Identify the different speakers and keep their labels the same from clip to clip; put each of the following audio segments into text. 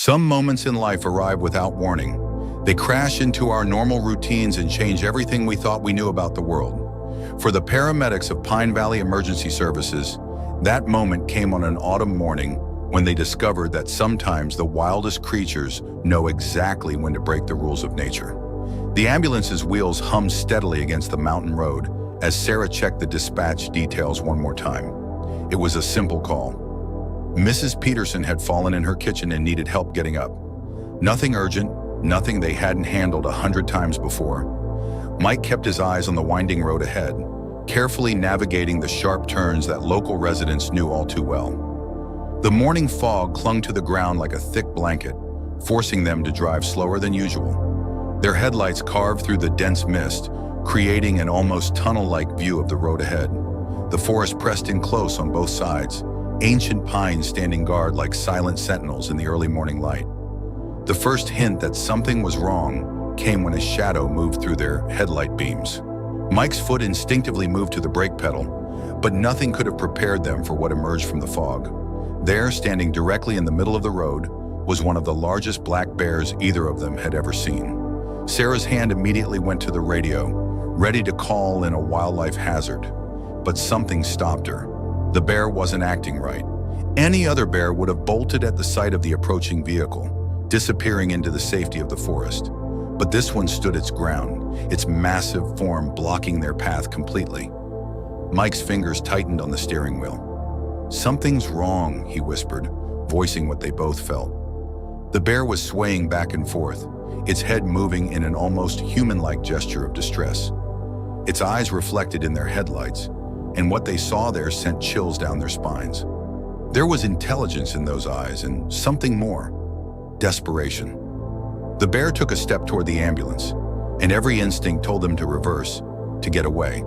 Speaker 1: Some moments in life arrive without warning. They crash into our normal routines and change everything we thought we knew about the world. For the paramedics of Pine Valley Emergency Services, that moment came on an autumn morning when they discovered that sometimes the wildest creatures know exactly when to break the rules of nature. The ambulance's wheels hummed steadily against the mountain road as Sarah checked the dispatch details one more time. It was a simple call. Mrs. Peterson had fallen in her kitchen and needed help getting up. Nothing urgent, nothing they hadn't handled 100 times before. Mike kept his eyes on the winding road ahead, carefully navigating the sharp turns that local residents knew all too well. The morning fog clung to the ground like a thick blanket, forcing them to drive slower than usual. Their headlights carved through the dense mist, creating an almost tunnel-like view of the road ahead. The forest pressed in close on both sides, ancient pines standing guard like silent sentinels in the early morning light. The first hint that something was wrong came when a shadow moved through their headlight beams. Mike's foot instinctively moved to the brake pedal, but nothing could have prepared them for what emerged from the fog. There, standing directly in the middle of the road, was one of the largest black bears either of them had ever seen. Sarah's hand immediately went to the radio, ready to call in a wildlife hazard. But something stopped her. The bear wasn't acting right. Any other bear would have bolted at the sight of the approaching vehicle, disappearing into the safety of the forest. But this one stood its ground, its massive form blocking their path completely. Mike's fingers tightened on the steering wheel. "Something's wrong," he whispered, voicing what they both felt. The bear was swaying back and forth, its head moving in an almost human-like gesture of distress. Its eyes reflected in their headlights, and what they saw there sent chills down their spines. There was intelligence in those eyes and something more: desperation. The bear took a step toward the ambulance, and every instinct told them to reverse, to get away.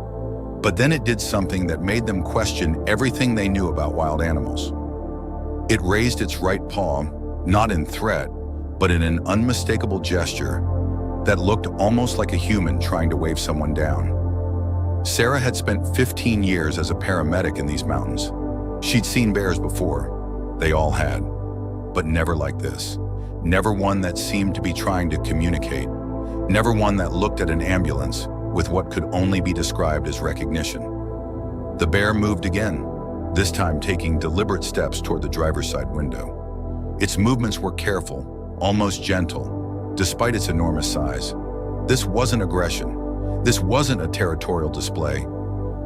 Speaker 1: But then it did something that made them question everything they knew about wild animals. It raised its right paw, not in threat, but in an unmistakable gesture that looked almost like a human trying to wave someone down. Sarah had spent 15 years as a paramedic in these mountains. She'd seen bears before. They all had. But never like this. Never one that seemed to be trying to communicate. Never one that looked at an ambulance with what could only be described as recognition. The bear moved again, this time taking deliberate steps toward the driver's side window. Its movements were careful, almost gentle, despite its enormous size. This wasn't aggression. This wasn't a territorial display.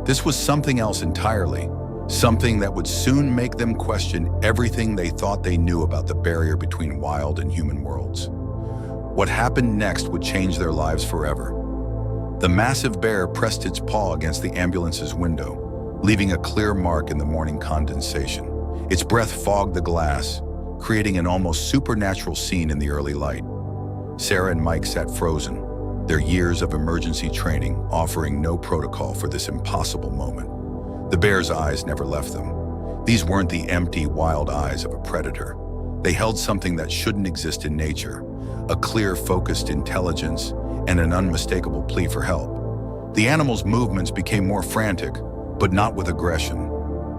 Speaker 1: This was something else entirely, something that would soon make them question everything they thought they knew about the barrier between wild and human worlds. What happened next would change their lives forever. The massive bear pressed its paw against the ambulance's window, leaving a clear mark in the morning condensation. Its breath fogged the glass, creating an almost supernatural scene in the early light. Sarah and Mike sat frozen, their years of emergency training offering no protocol for this impossible moment. The bear's eyes never left them. These weren't the empty, wild eyes of a predator. They held something that shouldn't exist in nature, a clear, focused intelligence and an unmistakable plea for help. The animal's movements became more frantic, but not with aggression.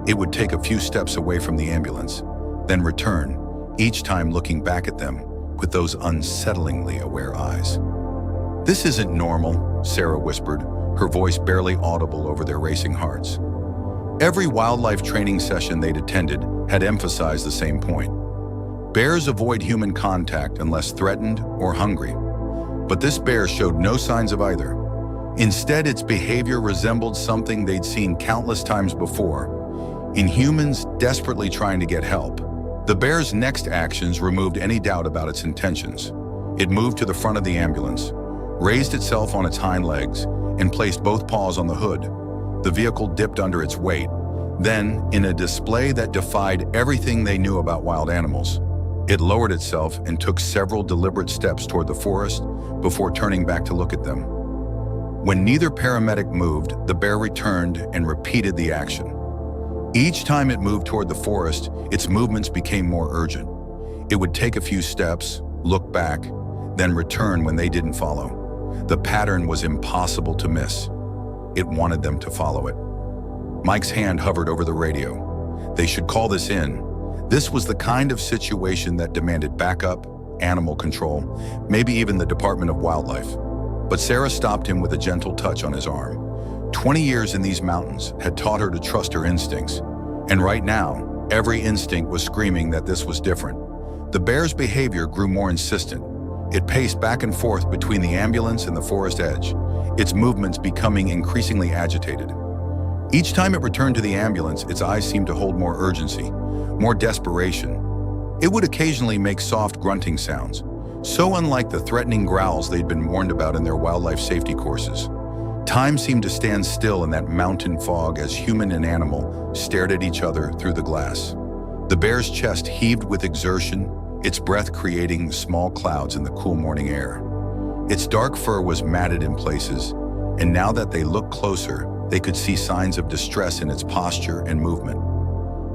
Speaker 1: It would take a few steps away from the ambulance, then return, each time looking back at them with those unsettlingly aware eyes. "This isn't normal," Sarah whispered, her voice barely audible over their racing hearts. Every wildlife training session they'd attended had emphasized the same point. Bears avoid human contact unless threatened or hungry. But this bear showed no signs of either. Instead, its behavior resembled something they'd seen countless times before, in humans desperately trying to get help. The bear's next actions removed any doubt about its intentions. It moved to the front of the ambulance, raised itself on its hind legs, and placed both paws on the hood. The vehicle dipped under its weight. Then, in a display that defied everything they knew about wild animals, it lowered itself and took several deliberate steps toward the forest before turning back to look at them. When neither paramedic moved, the bear returned and repeated the action. Each time it moved toward the forest, its movements became more urgent. It would take a few steps, look back, then return when they didn't follow. The pattern was impossible to miss. It wanted them to follow it. Mike's hand hovered over the radio. They should call this in. This was the kind of situation that demanded backup, animal control, maybe even the Department of Wildlife. But Sarah stopped him with a gentle touch on his arm. 20 years in these mountains had taught her to trust her instincts. And right now, every instinct was screaming that this was different. The bear's behavior grew more insistent. It paced back and forth between the ambulance and the forest edge, its movements becoming increasingly agitated. Each time it returned to the ambulance, its eyes seemed to hold more urgency, more desperation. It would occasionally make soft grunting sounds, so unlike the threatening growls they'd been warned about in their wildlife safety courses. Time seemed to stand still in that mountain fog as human and animal stared at each other through the glass. The bear's chest heaved with exertion, its breath creating small clouds in the cool morning air. Its dark fur was matted in places, and now that they looked closer, they could see signs of distress in its posture and movement.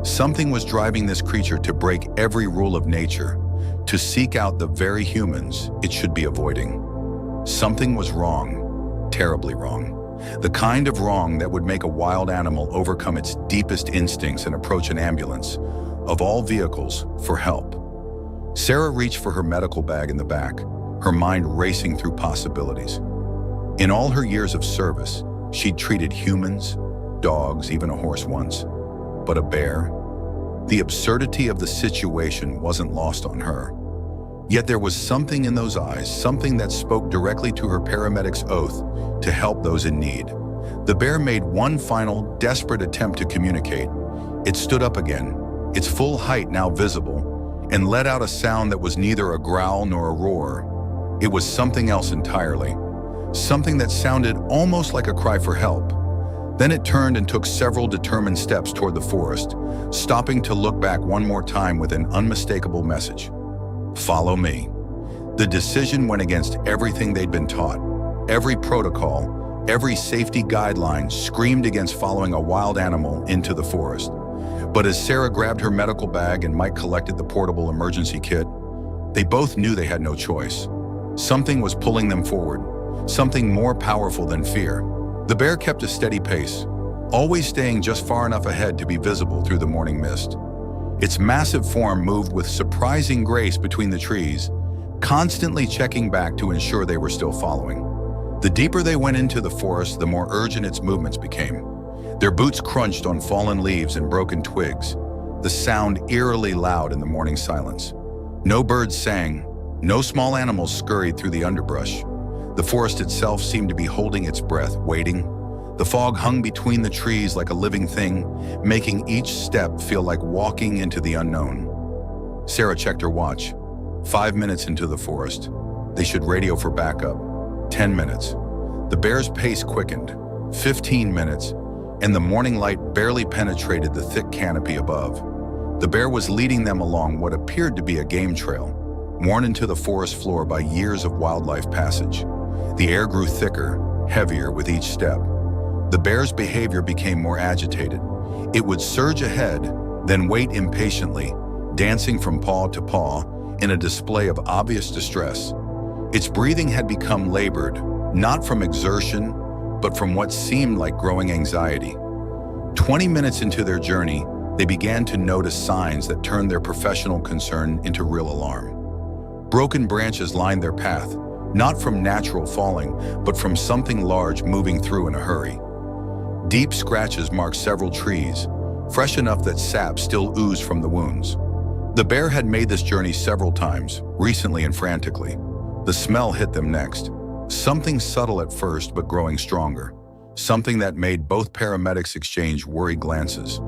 Speaker 1: Something was driving this creature to break every rule of nature, to seek out the very humans it should be avoiding. Something was wrong, terribly wrong. The kind of wrong that would make a wild animal overcome its deepest instincts and approach an ambulance, of all vehicles, for help. Sarah reached for her medical bag in the back, her mind racing through possibilities. In all her years of service, she'd treated humans, dogs, even a horse once. But a bear? The absurdity of the situation wasn't lost on her. Yet there was something in those eyes, something that spoke directly to her paramedic's oath to help those in need. The bear made one final, desperate attempt to communicate. It stood up again, its full height now visible, and let out a sound that was neither a growl nor a roar. It was something else entirely. Something that sounded almost like a cry for help. Then it turned and took several determined steps toward the forest, stopping to look back one more time with an unmistakable message. Follow me. The decision went against everything they'd been taught. Every protocol, every safety guideline screamed against following a wild animal into the forest. But as Sarah grabbed her medical bag and Mike collected the portable emergency kit, they both knew they had no choice. Something was pulling them forward, something more powerful than fear. The bear kept a steady pace, always staying just far enough ahead to be visible through the morning mist. Its massive form moved with surprising grace between the trees, constantly checking back to ensure they were still following. The deeper they went into the forest, the more urgent its movements became. Their boots crunched on fallen leaves and broken twigs, the sound eerily loud in the morning silence. No birds sang, no small animals scurried through the underbrush. The forest itself seemed to be holding its breath, waiting. The fog hung between the trees like a living thing, making each step feel like walking into the unknown. Sarah checked her watch. 5 minutes into the forest. They should radio for backup. 10 minutes. The bear's pace quickened. 15 minutes, and the morning light barely penetrated the thick canopy above. The bear was leading them along what appeared to be a game trail, worn into the forest floor by years of wildlife passage. The air grew thicker, heavier with each step. The bear's behavior became more agitated. It would surge ahead, then wait impatiently, dancing from paw to paw in a display of obvious distress. Its breathing had become labored, not from exertion, but from what seemed like growing anxiety. 20 minutes into their journey, they began to notice signs that turned their professional concern into real alarm. Broken branches lined their path, not from natural falling, but from something large moving through in a hurry. Deep scratches marked several trees, fresh enough that sap still oozed from the wounds. The bear had made this journey several times, recently and frantically. The smell hit them next. Something subtle at first, but growing stronger. Something that made both paramedics exchange worried glances.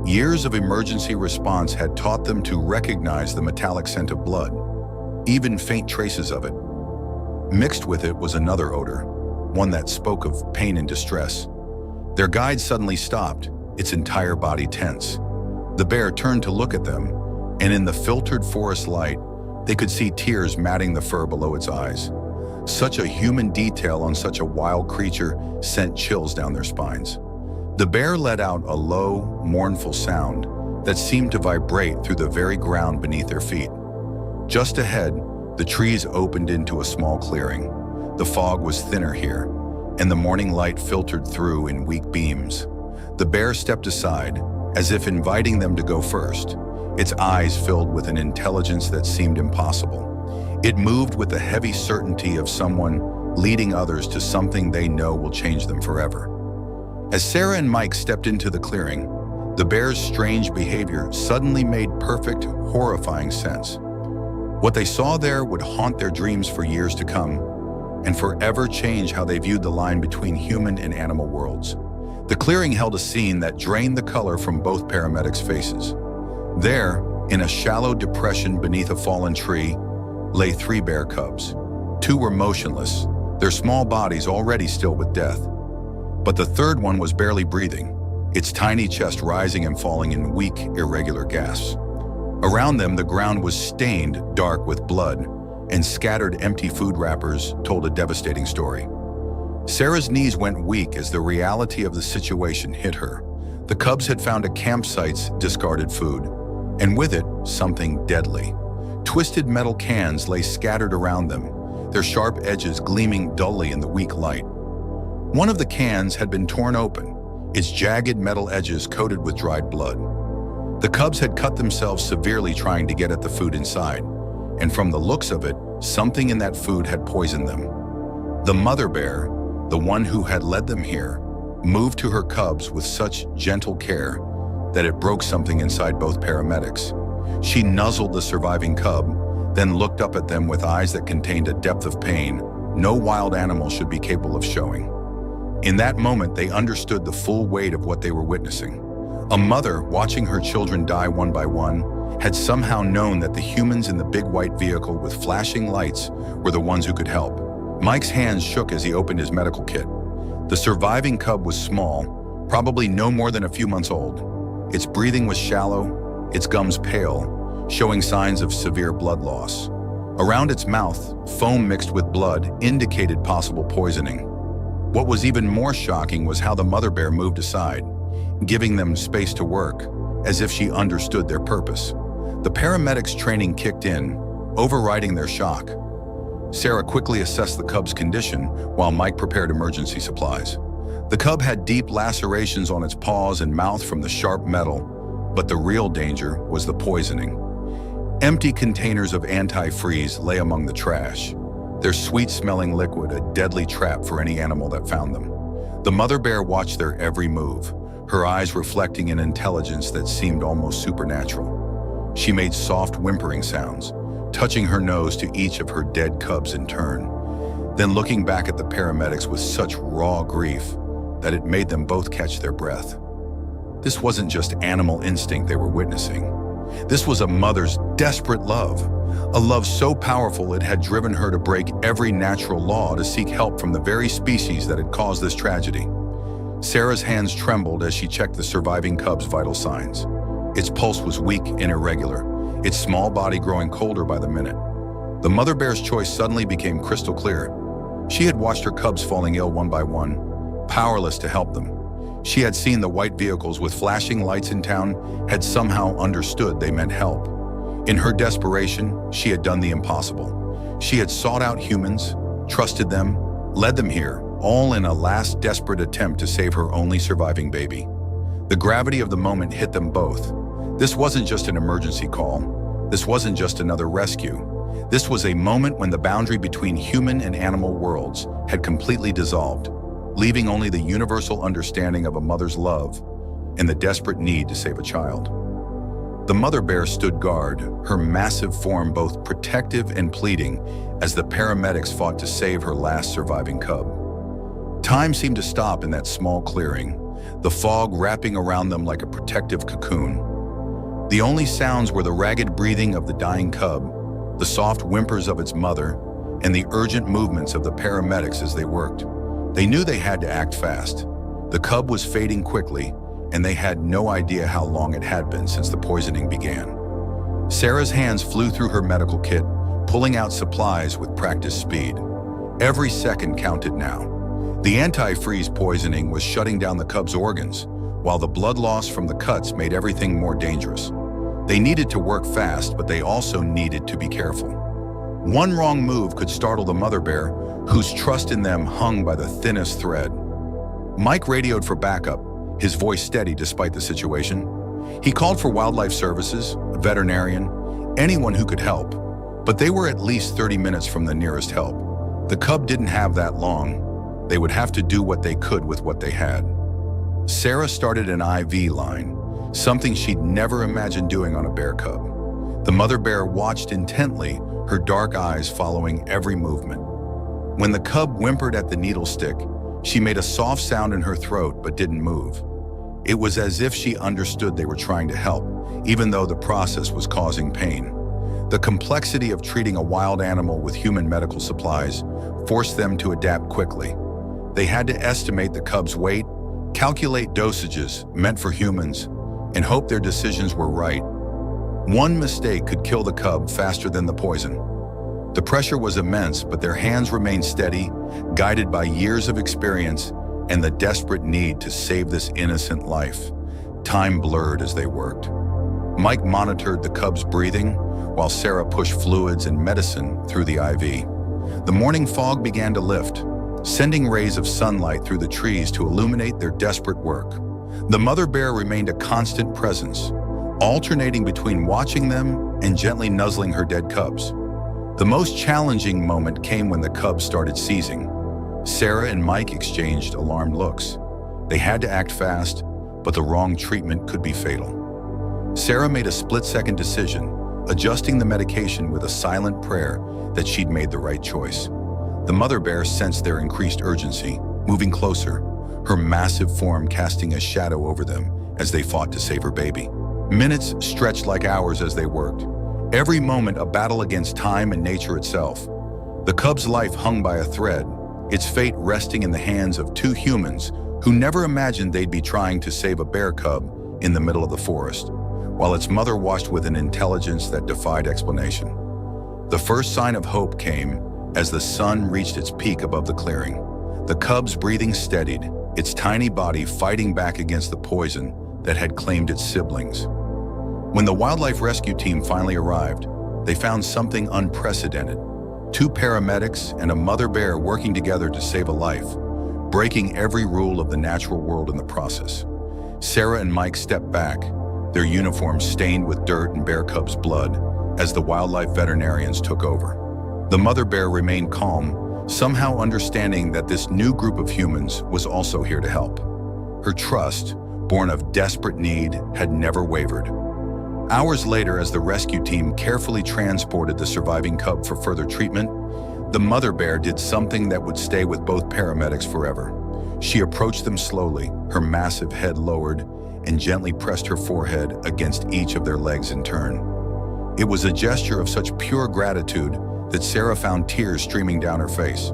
Speaker 1: Years of emergency response had taught them to recognize the metallic scent of blood, even faint traces of it. Mixed with it was another odor, one that spoke of pain and distress. Their guide suddenly stopped, its entire body tense. The bear turned to look at them, and in the filtered forest light, they could see tears matting the fur below its eyes. Such a human detail on such a wild creature sent chills down their spines. The bear let out a low, mournful sound that seemed to vibrate through the very ground beneath their feet. Just ahead, the trees opened into a small clearing. The fog was thinner here, and the morning light filtered through in weak beams. The bear stepped aside, as if inviting them to go first. its eyes filled with an intelligence that seemed impossible. It moved with the heavy certainty of someone leading others to something they know will change them forever. As Sarah and Mike stepped into the clearing, the bear's strange behavior suddenly made perfect, horrifying sense. What they saw there would haunt their dreams for years to come, and forever change how they viewed the line between human and animal worlds. The clearing held a scene that drained the color from both paramedics' faces. There, in a shallow depression beneath a fallen tree, lay 3 bear cubs. 2 were motionless, their small bodies already still with death. But the third one was barely breathing, its tiny chest rising and falling in weak, irregular gasps. Around them, the ground was stained dark with blood, and scattered empty food wrappers told a devastating story. Sarah's knees went weak as the reality of the situation hit her. The cubs had found a campsite's discarded food, and with it, something deadly. Twisted metal cans lay scattered around them, their sharp edges gleaming dully in the weak light. One of the cans had been torn open, its jagged metal edges coated with dried blood. The cubs had cut themselves severely trying to get at the food inside, and from the looks of it, something in that food had poisoned them. The mother bear, the one who had led them here, moved to her cubs with such gentle care that it broke something inside both paramedics. She nuzzled the surviving cub, then looked up at them with eyes that contained a depth of pain no wild animal should be capable of showing. In that moment, they understood the full weight of what they were witnessing. A mother, watching her children die one by one, had somehow known that the humans in the big white vehicle with flashing lights were the ones who could help. Mike's hands shook as he opened his medical kit. The surviving cub was small, probably no more than a few months old. Its breathing was shallow, its gums pale, showing signs of severe blood loss. Around its mouth, foam mixed with blood indicated possible poisoning. What was even more shocking was how the mother bear moved aside, giving them space to work, as if she understood their purpose. The paramedics' training kicked in, overriding their shock. Sarah quickly assessed the cub's condition while Mike prepared emergency supplies. The cub had deep lacerations on its paws and mouth from the sharp metal, but the real danger was the poisoning. Empty containers of antifreeze lay among the trash, their sweet-smelling liquid a deadly trap for any animal that found them. The mother bear watched their every move, her eyes reflecting an intelligence that seemed almost supernatural. She made soft whimpering sounds, touching her nose to each of her dead cubs in turn, then looking back at the paramedics with such raw grief that it made them both catch their breath. This wasn't just animal instinct they were witnessing. This was a mother's desperate love, a love so powerful it had driven her to break every natural law to seek help from the very species that had caused this tragedy. Sarah's hands trembled as she checked the surviving cub's vital signs. Its pulse was weak and irregular, its small body growing colder by the minute. The mother bear's choice suddenly became crystal clear. She had watched her cubs falling ill one by one, powerless to help them. She had seen the white vehicles with flashing lights in town, had somehow understood they meant help. In her desperation, she had done the impossible. She had sought out humans, trusted them, led them here, all in a last desperate attempt to save her only surviving baby. The gravity of the moment hit them both. This wasn't just an emergency call. This wasn't just another rescue. This was a moment when the boundary between human and animal worlds had completely dissolved, leaving only the universal understanding of a mother's love and the desperate need to save a child. The mother bear stood guard, her massive form both protective and pleading as the paramedics fought to save her last surviving cub. Time seemed to stop in that small clearing, the fog wrapping around them like a protective cocoon. The only sounds were the ragged breathing of the dying cub, the soft whimpers of its mother, and the urgent movements of the paramedics as they worked. They knew they had to act fast. The cub was fading quickly, and they had no idea how long it had been since the poisoning began. Sarah's hands flew through her medical kit, pulling out supplies with practiced speed. Every second counted now. The antifreeze poisoning was shutting down the cub's organs, while the blood loss from the cuts made everything more dangerous. They needed to work fast, but they also needed to be careful. One wrong move could startle the mother bear, whose trust in them hung by the thinnest thread. Mike radioed for backup, his voice steady despite the situation. He called for wildlife services, a veterinarian, anyone who could help, but they were at least 30 minutes from the nearest help. The cub didn't have that long. They would have to do what they could with what they had. Sarah started an IV line, something she'd never imagined doing on a bear cub. The mother bear watched intently, her dark eyes following every movement. When the cub whimpered at the needle stick, she made a soft sound in her throat but didn't move. It was as if she understood they were trying to help, even though the process was causing pain. The complexity of treating a wild animal with human medical supplies forced them to adapt quickly. They had to estimate the cub's weight, calculate dosages meant for humans, and hope their decisions were right. One mistake could kill the cub faster than the poison. The pressure was immense, but their hands remained steady, guided by years of experience and the desperate need to save this innocent life. Time blurred as they worked. Mike monitored the cub's breathing, while Sarah pushed fluids and medicine through the IV. The morning fog began to lift, sending rays of sunlight through the trees to illuminate their desperate work. The mother bear remained a constant presence, alternating between watching them and gently nuzzling her dead cubs. The most challenging moment came when the cubs started seizing. Sarah and Mike exchanged alarmed looks. They had to act fast, but the wrong treatment could be fatal. Sarah made a split-second decision, adjusting the medication with a silent prayer that she'd made the right choice. The mother bear sensed their increased urgency, moving closer, her massive form casting a shadow over them as they fought to save her baby. Minutes stretched like hours as they worked, every moment a battle against time and nature itself. The cub's life hung by a thread, its fate resting in the hands of two humans who never imagined they'd be trying to save a bear cub in the middle of the forest, while its mother watched with an intelligence that defied explanation. The first sign of hope came as the sun reached its peak above the clearing. The cub's breathing steadied, its tiny body fighting back against the poison that had claimed its siblings. When the wildlife rescue team finally arrived, they found something unprecedented. Two paramedics and a mother bear working together to save a life, breaking every rule of the natural world in the process. Sarah and Mike stepped back, their uniforms stained with dirt and bear cub's blood, as the wildlife veterinarians took over. The mother bear remained calm, somehow understanding that this new group of humans was also here to help. Her trust, born of desperate need, had never wavered. Hours later, as the rescue team carefully transported the surviving cub for further treatment, the mother bear did something that would stay with both paramedics forever. She approached them slowly, her massive head lowered, and gently pressed her forehead against each of their legs in turn. It was a gesture of such pure gratitude that Sarah found tears streaming down her face.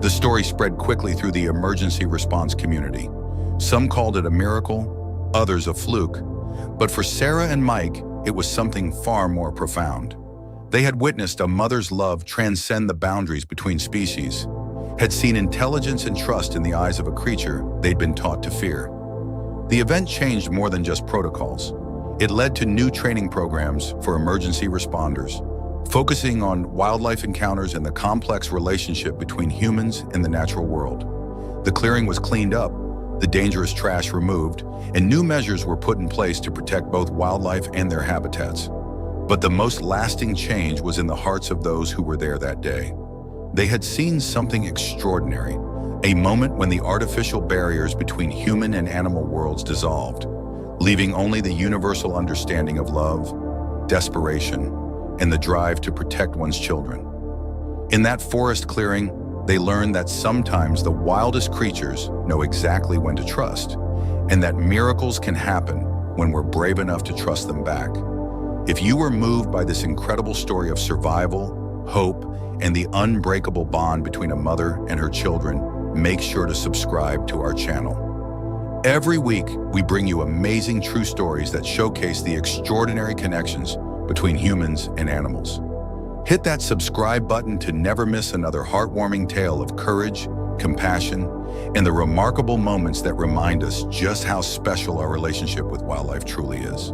Speaker 1: The story spread quickly through the emergency response community. Some called it a miracle, others a fluke, but for Sarah and Mike, it was something far more profound. They had witnessed a mother's love transcend the boundaries between species, had seen intelligence and trust in the eyes of a creature they'd been taught to fear. The event changed more than just protocols. It led to new training programs for emergency responders, focusing on wildlife encounters and the complex relationship between humans and the natural world. The clearing was cleaned up, the dangerous trash removed, and new measures were put in place to protect both wildlife and their habitats. But the most lasting change was in the hearts of those who were there that day. They had seen something extraordinary, a moment when the artificial barriers between human and animal worlds dissolved, leaving only the universal understanding of love, desperation, and the drive to protect one's children. In that forest clearing, they learned that sometimes the wildest creatures know exactly when to trust, and that miracles can happen when we're brave enough to trust them back. If you were moved by this incredible story of survival, hope, and the unbreakable bond between a mother and her children, make sure to subscribe to our channel. Every week, we bring you amazing true stories that showcase the extraordinary connections between humans and animals. Hit that subscribe button to never miss another heartwarming tale of courage, compassion, and the remarkable moments that remind us just how special our relationship with wildlife truly is.